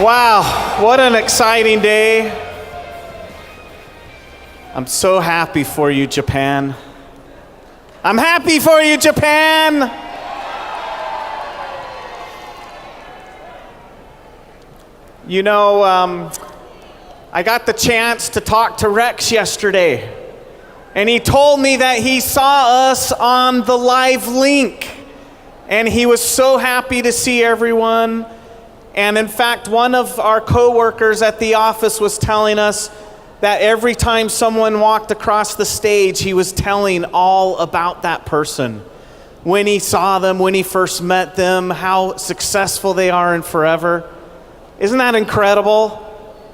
Wow, what an exciting day. I'm so happy for you, Japan. I'm happy for you, Japan. You know, I got the chance to talk to Rex yesterday, and he told me that he saw us on the live link, and he was so happy to see everyone. And in fact, one of our coworkers at the office was telling us that every time someone walked across the stage, he was telling all about that person. When he saw them, when he first met them, how successful they are in forever. Isn't that incredible?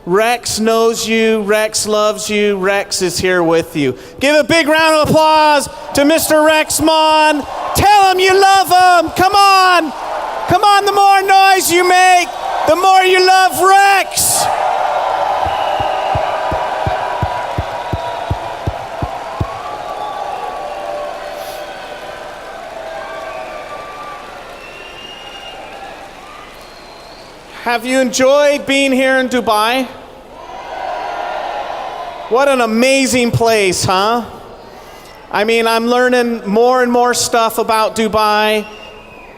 Rex knows you, Rex loves you, Rex is here with you. Give a big round of applause to Mr. Rex Maughan. Tell him you love him, come on. Come on, the more noise you make, the more you love Rex. Have you enjoyed being here in Dubai? What an amazing place, huh? I mean, I'm learning more and more stuff about Dubai.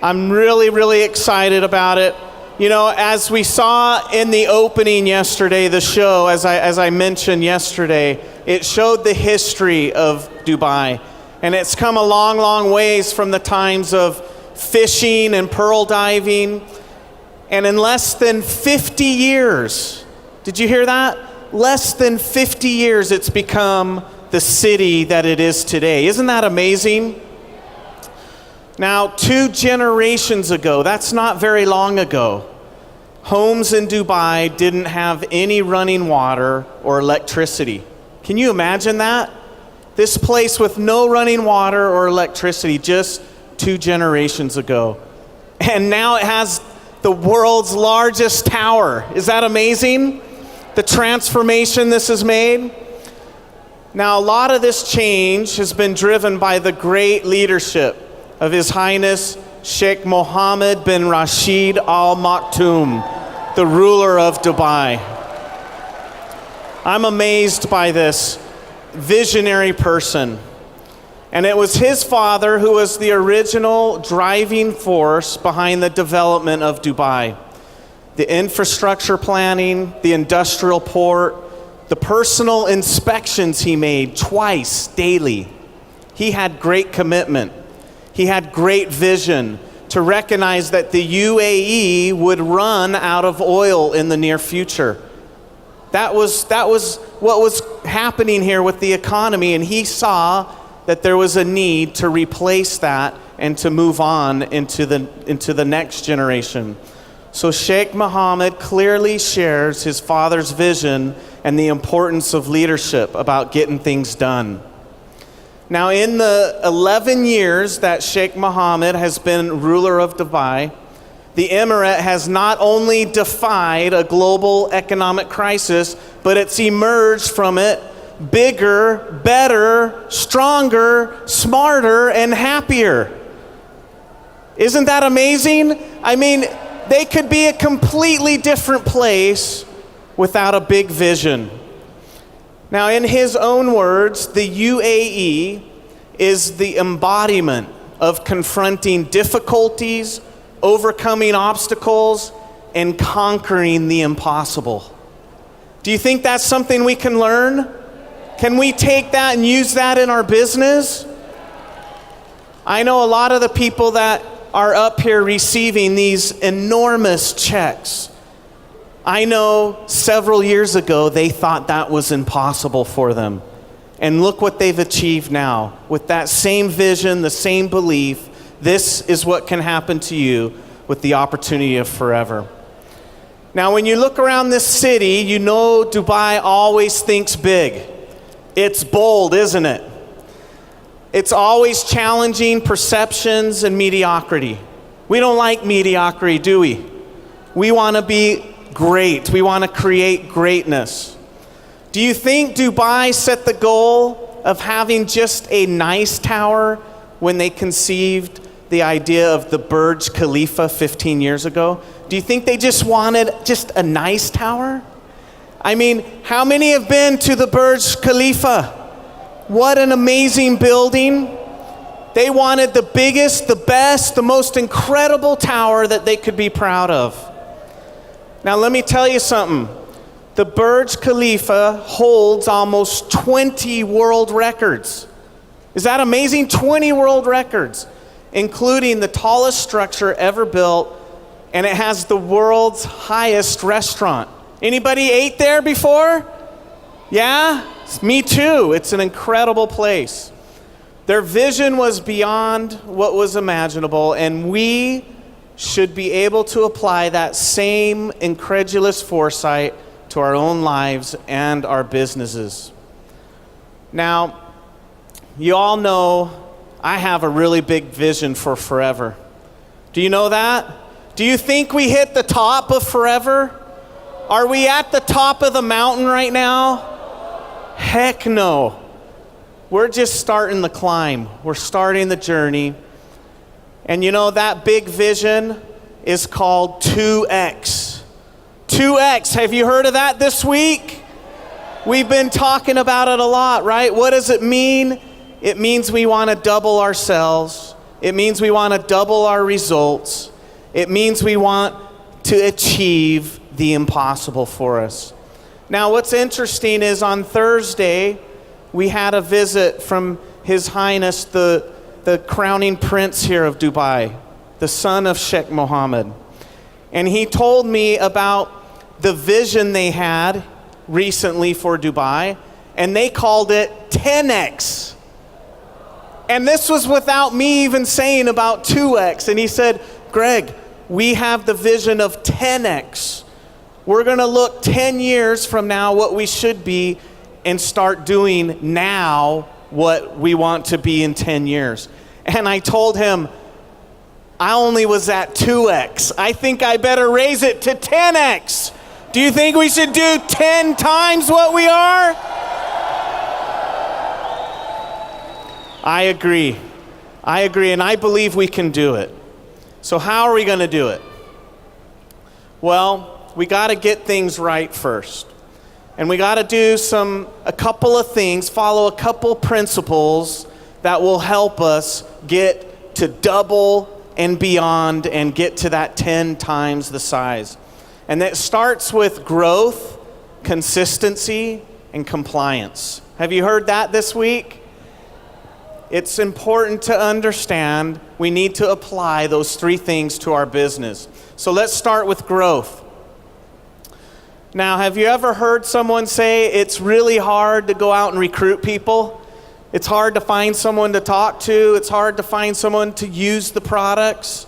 I'm really excited about it. You know, as we saw in the opening yesterday, the show, as I mentioned yesterday, it showed the history of Dubai. And it's come a long ways from the times of fishing and pearl diving. And in less than 50 years, did you hear that? Less than 50 years, it's become the city that it is today. Isn't that amazing? Now, 2 generations ago, that's not very long ago, homes in Dubai didn't have any running water or electricity. Can you imagine that? This place with no running water or electricity just 2 generations ago. And now it has the world's largest tower. Is that amazing? The transformation this has made. Now, a lot of this change has been driven by the great leadership of His Highness Sheikh Mohammed bin Rashid Al Maktoum, the ruler of Dubai. I'm amazed by this visionary person. And it was his father who was the original driving force behind the development of Dubai. The infrastructure planning, the industrial port, the personal inspections he made twice daily. He had great commitment. He had great vision to recognize that the UAE would run out of oil in the near future. That was what was happening here with the economy, and he saw that there was a need to replace that and to move on into the next generation. So Sheikh Mohammed clearly shares his father's vision and the importance of leadership about getting things done. Now, in the 11 years that Sheikh Mohammed has been ruler of Dubai, the emirate has not only defied a global economic crisis, but it's emerged from it bigger, better, stronger, smarter, and happier. Isn't that amazing? I mean, they could be a completely different place without a big vision. Now, in his own words, the UAE is the embodiment of confronting difficulties, overcoming obstacles, and conquering the impossible. Do you think that's something we can learn? Can we take that and use that in our business? I know a lot of the people that are up here receiving these enormous checks. I know several years ago they thought that was impossible for them. And look what they've achieved now. With that same vision, the same belief, this is what can happen to you with the opportunity of forever. Now, when you look around this city, you know Dubai always thinks big. It's bold, isn't it? It's always challenging perceptions and mediocrity. We don't like mediocrity, do we? We want to be great. We want to create greatness. Do you think Dubai set the goal of having just a nice tower when they conceived the idea of the Burj Khalifa 15 years ago? Do you think they just wanted just a nice tower? I mean, how many have been to the Burj Khalifa? What an amazing building. They wanted the biggest, the best, the most incredible tower that they could be proud of. Now let me tell you something. The Burj Khalifa holds almost 20 world records. Is that amazing? 20 world records, including the tallest structure ever built, and it has the world's highest restaurant. Anybody ate there before? Yeah? Me too. It's an incredible place. Their vision was beyond what was imaginable, and we should be able to apply that same incredulous foresight to our own lives and our businesses. Now, you all know I have a really big vision for forever. Do you know that? Do you think we hit the top of forever? Are we at the top of the mountain right now? Heck no. We're just starting the climb. We're starting the journey. And you know, that big vision is called 2X. 2X, have you heard of that this week? We've been talking about it a lot, right? What does it mean? It means we want to double ourselves. It means we want to double our results. It means we want to achieve the impossible for us. Now, what's interesting is on Thursday, we had a visit from His Highness, the crowning prince here of Dubai, the son of Sheikh Mohammed. And he told me about the vision they had recently for Dubai, and they called it 10X. And this was without me even saying about 2X. And he said, Gregg, we have the vision of 10X. We're going to look 10 years from now what we should be and start doing now what we want to be in 10 years. And I told him, I only was at 2X. I think I better raise it to 10X. Do you think we should do 10 times what we are? I agree, and I believe we can do it. So how are we going to do it? Well, we got to get things right first. And we got to do a couple of things, follow a couple principles that will help us get to double and beyond and get to that 10 times the size. And that starts with growth, consistency, and compliance. Have you heard that this week? It's important to understand we need to apply those three things to our business. So let's start with growth. Now, have you ever heard someone say it's really hard to go out and recruit people? It's hard to find someone to talk to. It's hard to find someone to use the products.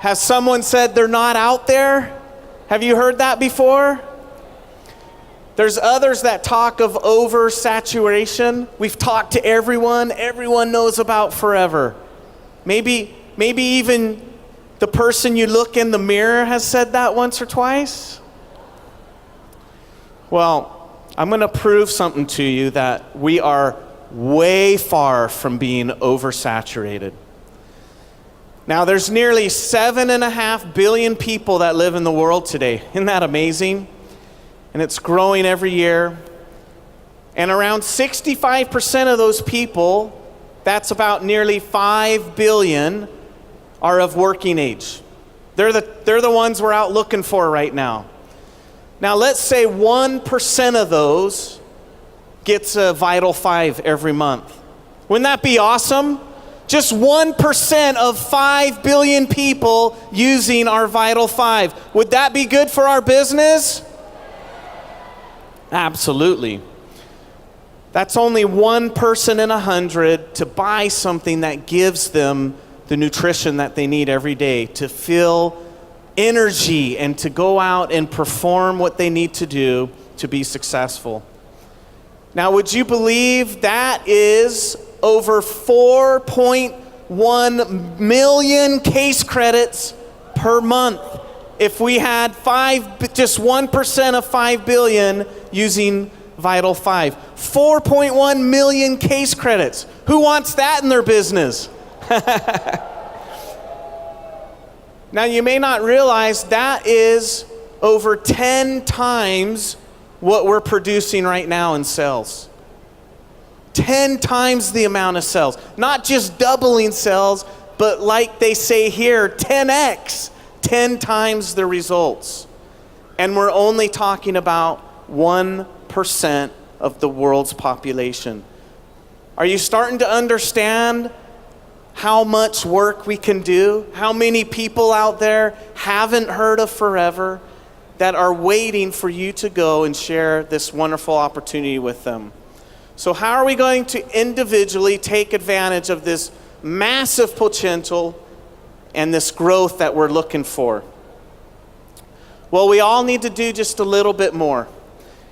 Has someone said they're not out there? Have you heard that before? There's others that talk of oversaturation. We've talked to everyone. Everyone knows about forever. Maybe even the person you look in the mirror has said that once or twice. Well, I'm going to prove something to you that we are way far from being oversaturated. Now, there's nearly 7.5 billion people that live in the world today. Isn't that amazing? And it's growing every year. And around 65% of those people, that's about nearly 5 billion, are of working age. They're the ones we're out looking for right now. Now, let's say 1% of those gets a Vital 5 every month. Wouldn't that be awesome? Just 1% of 5 billion people using our Vital 5. Would that be good for our business? Absolutely. That's only one person in 100 to buy something that gives them the nutrition that they need every day to feel energy and to go out and perform what they need to do to be successful. Now, would you believe that is over 4.1 million case credits per month if we had just 1% of 5 billion using Vital 5. 4.1 million case credits. Who wants that in their business? Now, you may not realize that is over 10 times what we're producing right now in sales. 10 times the amount of sales. Not just doubling sales, but like they say here, 10x, 10 times the results. And we're only talking about 1% of the world's population. Are you starting to understand how much work we can do? How many people out there haven't heard of Forever that are waiting for you to go and share this wonderful opportunity with them? So how are we going to individually take advantage of this massive potential and this growth that we're looking for? Well, we all need to do just a little bit more.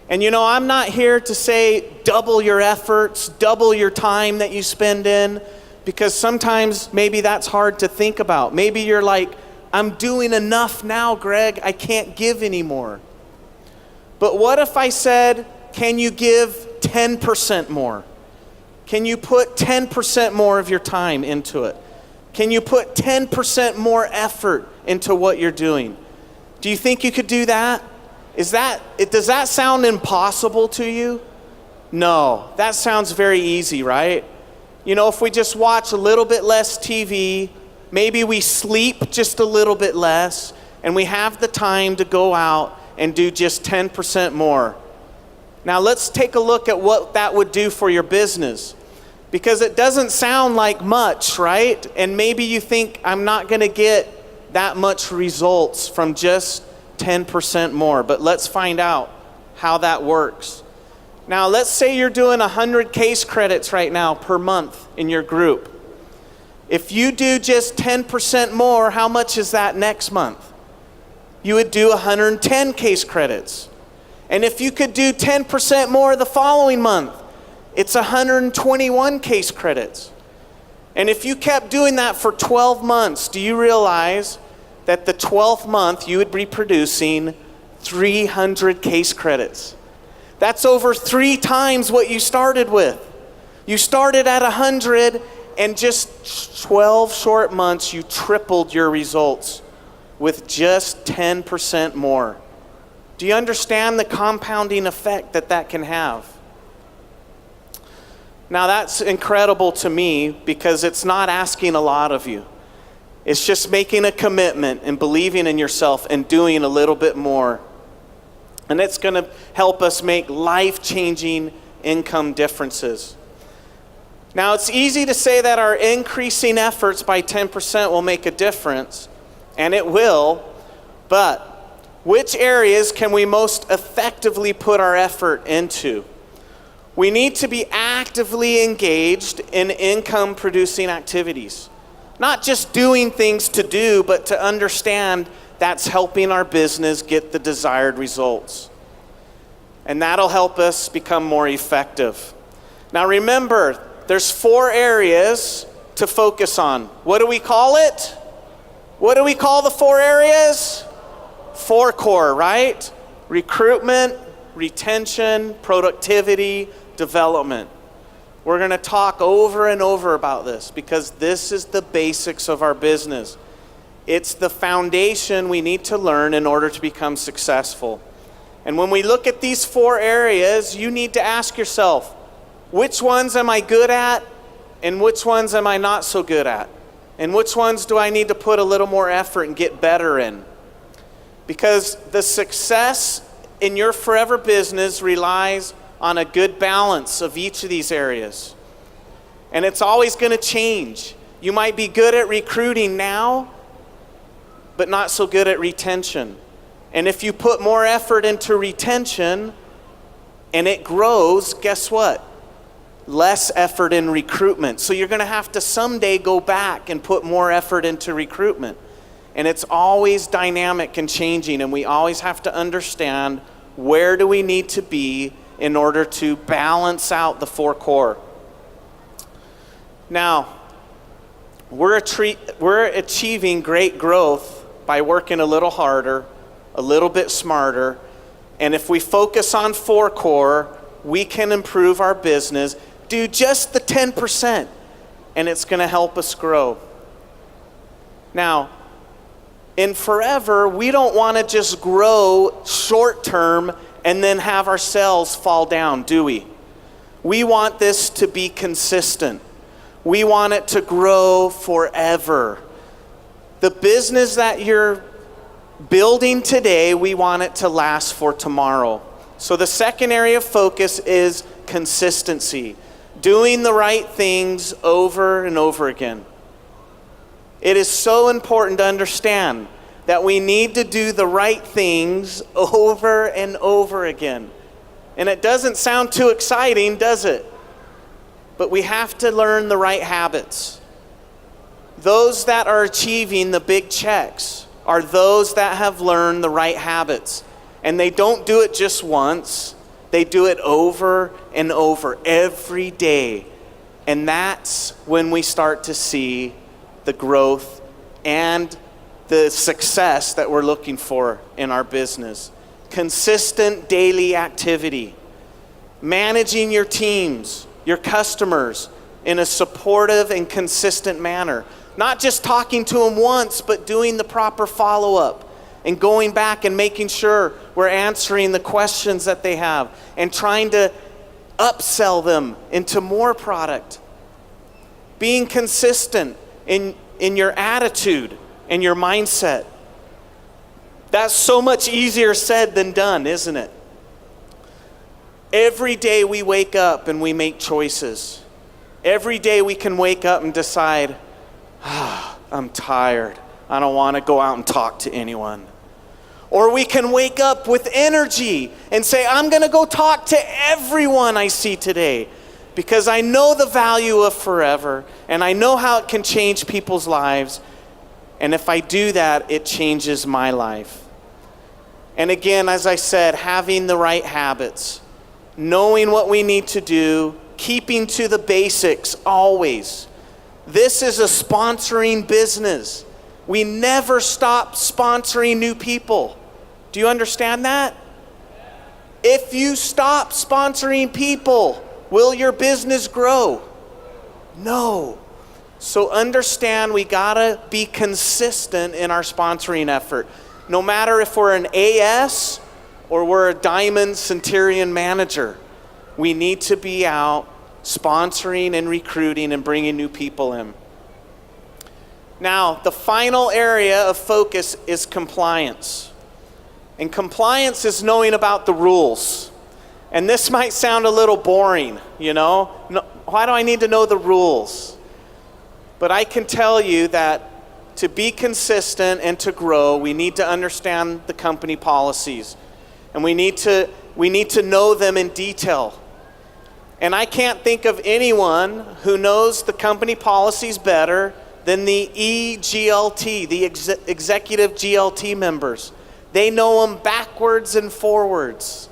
And you know, I'm not here to say double your efforts, double your time that you spend in, because sometimes maybe that's hard to think about. Maybe you're like, I'm doing enough now, Gregg, I can't give anymore. But what if I said, can you give 10% more? Can you put 10% more of your time into it? Can you put 10% more effort into what you're doing? Do you think you could do that? Does that sound impossible to you? No, that sounds very easy, right? You know, if we just watch a little bit less TV, maybe we sleep just a little bit less, and we have the time to go out and do just 10% more. Now let's take a look at what that would do for your business, because it doesn't sound like much, right? And maybe you think, I'm not going to get that much results from just 10% more, but let's find out how that works. Now, let's say you're doing 100 case credits right now per month in your group. If you do just 10% more, how much is that next month? You would do 110 case credits. And if you could do 10% more the following month, it's 121 case credits. And if you kept doing that for 12 months, do you realize that the 12th month you would be producing 300 case credits? That's over 3 times what you started with. You started at 100, and just 12 short months you tripled your results with just 10% more. Do you understand the compounding effect that can have? Now that's incredible to me, because it's not asking a lot of you. It's just making a commitment and believing in yourself and doing a little bit more. And it's going to help us make life-changing income differences. Now, it's easy to say that our increasing efforts by 10% will make a difference, and it will, but which areas can we most effectively put our effort into? We need to be actively engaged in income-producing activities. Not just doing things to do, but to understand that's helping our business get the desired results. And that'll help us become more effective. Now remember, there's 4 areas to focus on. What do we call it? What do we call the 4 areas? 4 core, right? Recruitment, retention, productivity, development. We're going to talk over and over about this, because this is the basics of our business. It's the foundation we need to learn in order to become successful. And when we look at these 4 areas, you need to ask yourself, which ones am I good at, and which ones am I not so good at? And which ones do I need to put a little more effort and get better in? Because the success in your forever business relies on a good balance of each of these areas. And it's always going to change. You might be good at recruiting now, but not so good at retention. And if you put more effort into retention and it grows, guess what? Less effort in recruitment. So you're going to have to someday go back and put more effort into recruitment. And it's always dynamic and changing, and we always have to understand, where do we need to be in order to balance out the 4 core. Now, we're achieving great growth by working a little harder, a little bit smarter, and if we focus on 4 core, we can improve our business, do just the 10%, and it's going to help us grow. Now, in forever, we don't want to just grow short term and then have ourselves fall down, do we? We want this to be consistent. We want it to grow forever. The business that you're building today, we want it to last for tomorrow. So the second area of focus is consistency. Doing the right things over and over again. It is so important to understand that we need to do the right things over and over again. And it doesn't sound too exciting, does it? But we have to learn the right habits. Those that are achieving the big checks are those that have learned the right habits. And they don't do it just once. They do it over and over every day. And that's when we start to see the growth and the success that we're looking for in our business. Consistent daily activity. Managing your teams, your customers in a supportive and consistent manner. Not just talking to them once, but doing the proper follow-up and going back and making sure we're answering the questions that they have and trying to upsell them into more product. Being consistent in your attitude and your mindset. That's so much easier said than done, isn't it? Every day we wake up and we make choices. Every day we can wake up and decide, I'm tired. I don't want to go out and talk to anyone. Or we can wake up with energy and say, I'm going to go talk to everyone I see today because I know the value of forever and I know how it can change people's lives. And if I do that, it changes my life. And again, as I said, having the right habits, knowing what we need to do, keeping to the basics always. This is a sponsoring business. We never stop sponsoring new people. Do you understand that? If you stop sponsoring people, will your business grow? No. So understand we gotta be consistent in our sponsoring effort. No matter if we're an AS or we're a Diamond Centurion manager, we need to be out sponsoring and recruiting and bringing new people in. Now, the final area of focus is compliance. And compliance is knowing about the rules. And this might sound a little boring, you know? No, why do I need to know the rules? But I can tell you that to be consistent and to grow, we need to understand the company policies. And we need to know them in detail. And I can't think of anyone who knows the company policies better than the EGLT, the executive GLT members. They know them backwards and forwards.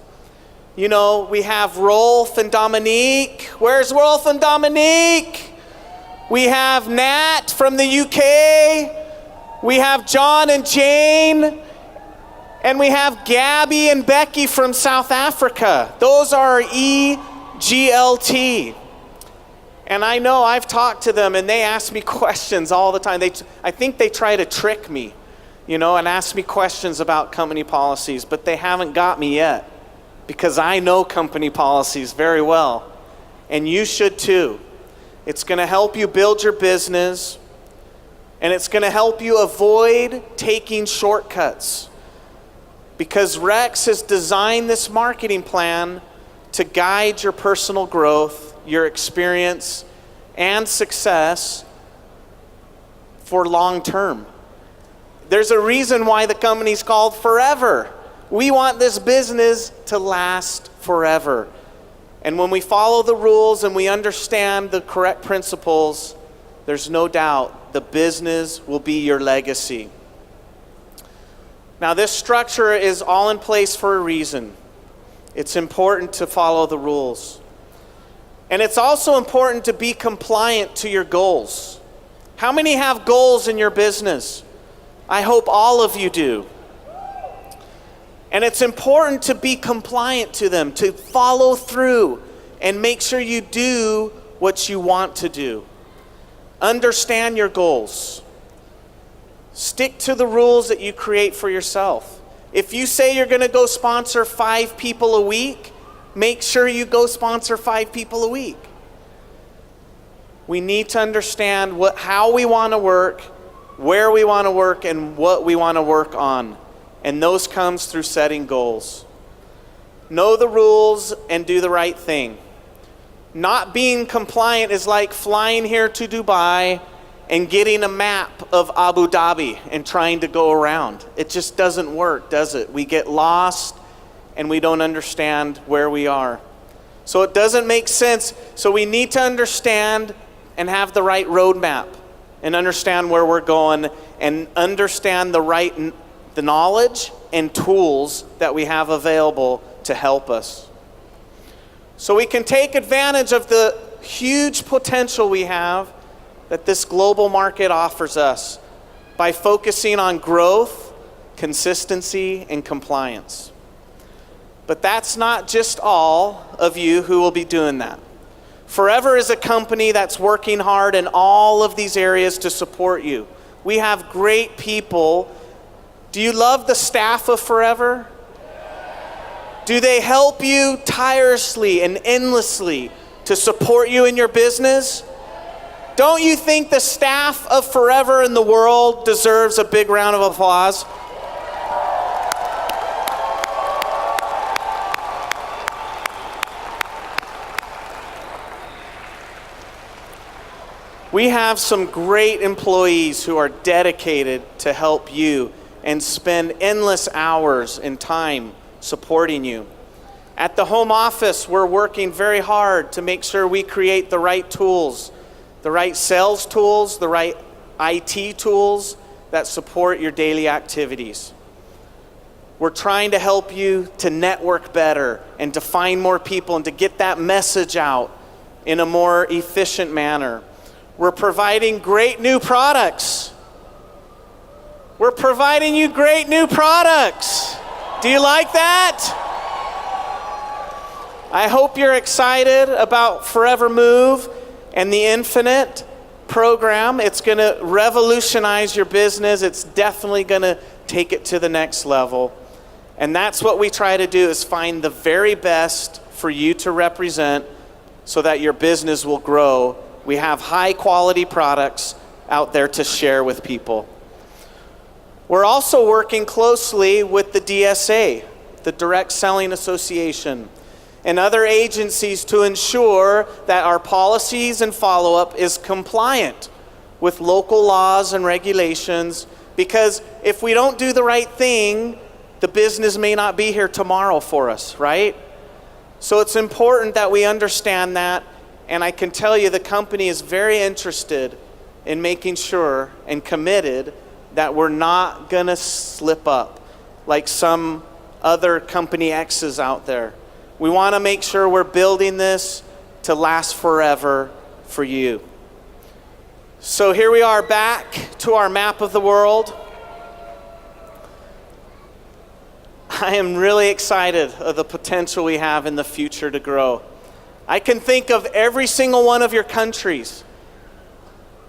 You know, we have Rolf and Dominique. Where's Rolf and Dominique? We have Nat from the UK. We have John and Jane. And we have Gabby and Becky from South Africa. Those are EGLT. And I know I've talked to them and they ask me questions all the time. I think they try to trick me, you know, and ask me questions about company policies, but they haven't got me yet because I know company policies very well. And you should too. It's going to help you build your business and it's going to help you avoid taking shortcuts because Rex has designed this marketing plan to guide your personal growth, your experience, and success for long term. There's a reason why the company's called Forever. We want this business to last forever. And when we follow the rules and we understand the correct principles, there's no doubt the business will be your legacy. Now, this structure is all in place for a reason. It's important to follow the rules. And it's also important to be compliant to your goals. How many have goals in your business? I hope all of you do. And it's important to be compliant to them, to follow through and make sure you do what you want to do. Understand your goals. Stick to the rules that you create for yourself. If you say you're going to go sponsor 5 people a week, make sure you go sponsor 5 people a week. We need to understand how we want to work, where we want to work, and what we want to work on. And those comes through setting goals. Know the rules and do the right thing. Not being compliant is like flying here to Dubai and getting a map of Abu Dhabi and trying to go around. It just doesn't work, does it? We get lost and we don't understand where we are. So it doesn't make sense. So we need to understand and have the right roadmap and understand where we're going and understand the knowledge and tools that we have available to help us. So we can take advantage of the huge potential we have that this global market offers us by focusing on growth, consistency, and compliance. But that's not just all of you who will be doing that. Forever is a company that's working hard in all of these areas to support you. We have great people. Do you love the staff of Forever? Do they help you tirelessly and endlessly to support you in your business? Don't you think the staff of Forever in the world deserves a big round of applause? We have some great employees who are dedicated to help you and spend endless hours and time supporting you. At the home office, we're working very hard to make sure we create the right tools, the right sales tools, the right IT tools that support your daily activities. We're trying to help you to network better and to find more people and to get that message out in a more efficient manner. We're providing great new products. We're providing you great new products. Do you like that? I hope you're excited about Forever Move and the Infinite program. It's going to revolutionize your business. It's definitely going to take it to the next level. And that's what we try to do, is find the very best for you to represent so that your business will grow. We have high quality products out there to share with people. We're also working closely with the DSA, the Direct Selling Association, and other agencies to ensure that our policies and follow-up is compliant with local laws and regulations, because if we don't do the right thing, the business may not be here tomorrow for us, right? So it's important that we understand that, and I can tell you the company is very interested in making sure and committed that we're not gonna slip up like some other company X's out there. We wanna make sure we're building this to last forever for you. So here we are back to our map of the world. I am really excited of the potential we have in the future to grow. I can think of every single one of your countries,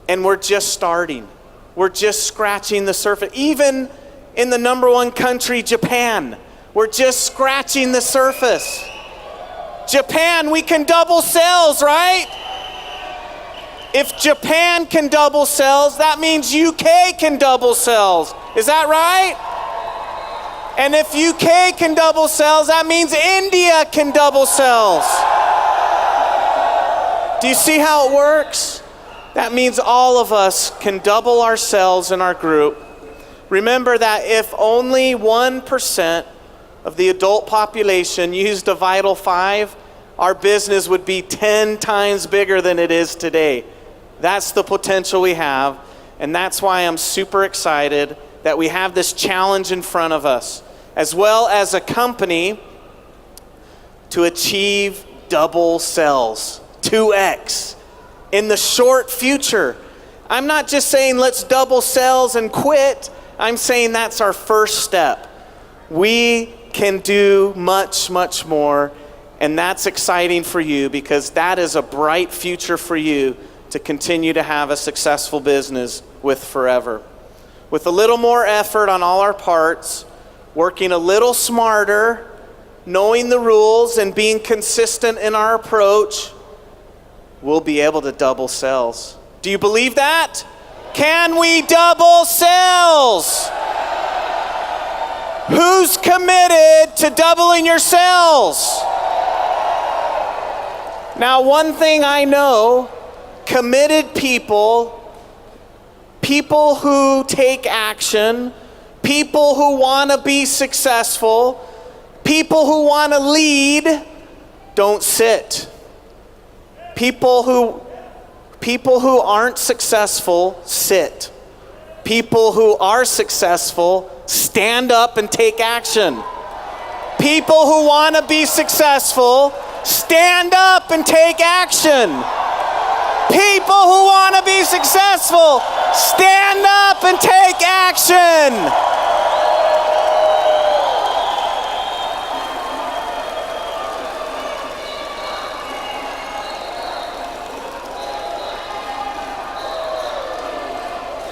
and we're just starting. We're just scratching the surface. Even in the number one country, Japan, we're just scratching the surface. Japan, we can double sales, right? If Japan can double sales, that means UK can double sales. Is that right? And if UK can double sales, that means India can double sales. Do you see how it works? That means all of us can double our sales in our group. Remember that if only 1% of the adult population used a Vital 5, our business would be 10 times bigger than it is today. That's the potential we have, and that's why I'm super excited that we have this challenge in front of us, as well as a company to achieve double sales, 2x, in the short future. I'm not just saying let's double sales and quit. I'm saying that's our first step. We can do much, much more, and that's exciting for you because that is a bright future for you to continue to have a successful business with Forever. with a little more effort on all our parts, working a little smarter, knowing the rules and being consistent in our approach, we'll be able to double sales. Do you believe that? Can we double sales? Who's committed to doubling your sales? Now, one thing I know, committed people who take action, people who want to be successful, people who want to lead, don't sit. People who aren't successful sit. People who are successful stand up and take action. People who want to be successful stand up and take action. People who want to be successful stand up and take action.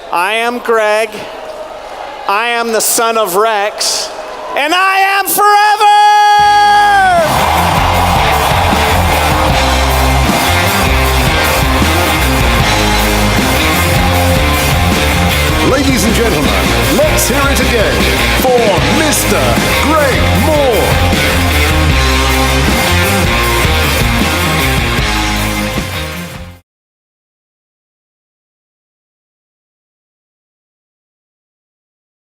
I am Gregg. I am the son of Rex, and I am forever! Ladies and gentlemen, let's hear it again for Mr. Gregg Maughan.